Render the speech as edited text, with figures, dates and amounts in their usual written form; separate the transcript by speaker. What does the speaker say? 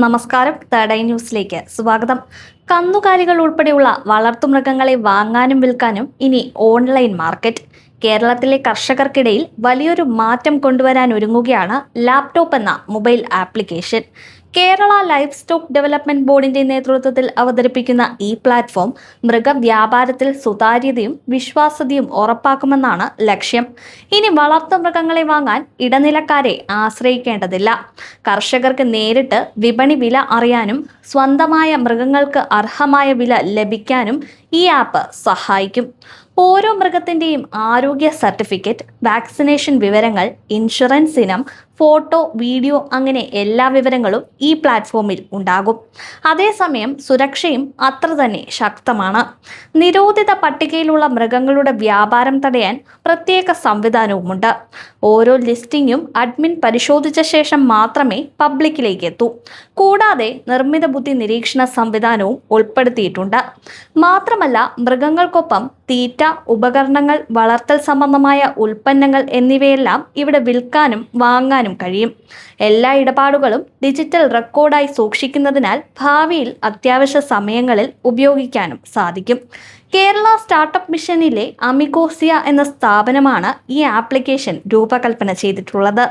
Speaker 1: നമസ്കാരം. Third eye ന്യൂസിലേക്ക് സ്വാഗതം. കന്നുകാലികൾ ഉൾപ്പെടെയുള്ള വളർത്തുമൃഗങ്ങളെ വാങ്ങാനും വിൽക്കാനും ഇനി ഓൺലൈൻ മാർക്കറ്റ്. കേരളത്തിലെ കർഷകർക്കിടയിൽ വലിയൊരു മാറ്റം കൊണ്ടുവരാൻ ഒരുങ്ങുകയാണ് ലാപ്ടോപ്പ് എന്ന mobile application. Kerala life stock development ബോർഡിന്റെ നേതൃത്വത്തിൽ അവതരിപ്പിക്കുന്ന ഈ പ്ലാറ്റ്ഫോം മൃഗവ്യാപാരത്തിൽ സുതാര്യതയും വിശ്വാസ്യതയും ഉറപ്പാക്കുമെന്നാണ് ലക്ഷ്യം. ഇനി വളർത്തുമൃഗങ്ങളെ വാങ്ങാൻ ഇടനിലക്കാരെ ആശ്രയിക്കേണ്ടതില്ല. കർഷകർക്ക് നേരിട്ട് വിപണി വില അറിയാനും സ്വന്തമായ മൃഗങ്ങൾക്ക് അർഹമായ വില ലഭിക്കാനും ഈ ആപ്പ് സഹായിക്കും. ഓരോ മൃഗത്തിൻ്റെയും ആരോഗ്യ സർട്ടിഫിക്കറ്റ്, വാക്സിനേഷൻ വിവരങ്ങൾ, ഇൻഷുറൻസ് ഇനം, ഫോട്ടോ, വീഡിയോ അങ്ങനെ എല്ലാ വിവരങ്ങളും ഈ പ്ലാറ്റ്ഫോമിൽ ഉണ്ടാകും. അതേസമയം സുരക്ഷയും അത്ര തന്നെ ശക്തമാണ്. നിരോധിത പട്ടികയിലുള്ള മൃഗങ്ങളുടെ വ്യാപാരം തടയാൻ പ്രത്യേക സംവിധാനവുമുണ്ട്. ഓരോ ലിസ്റ്റിംഗും അഡ്മിൻ പരിശോധിച്ച ശേഷം മാത്രമേ പബ്ലിക്കിലേക്ക് എത്തൂ. കൂടാതെ നിർമ്മിത ബുദ്ധി നിരീക്ഷണ സംവിധാനവും ഉൾപ്പെടുത്തിയിട്ടുണ്ട്. മാത്രമല്ല, മൃഗങ്ങൾക്കൊപ്പം തീറ്റ, ഉപകരണങ്ങൾ, വളർത്തൽ സംബന്ധമായ ഉൽപ്പന്നങ്ങൾ എന്നിവയെല്ലാം ഇവിടെ വിൽക്കാനും വാങ്ങാനും കഴിയും. എല്ലാ ഇടപാടുകളും ഡിജിറ്റൽ റെക്കോർഡായി സൂക്ഷിക്കുന്നതിനാൽ ഭാവിയിൽ അത്യാവശ്യ സമയങ്ങളിൽ ഉപയോഗിക്കാനും സാധിക്കും. കേരള സ്റ്റാർട്ടപ്പ് മിഷനിലെ അമിഗോസിയ എന്ന സ്ഥാപനമാണ് ഈ ആപ്ലിക്കേഷൻ രൂപകൽപ്പന ചെയ്തിട്ടുള്ളത്.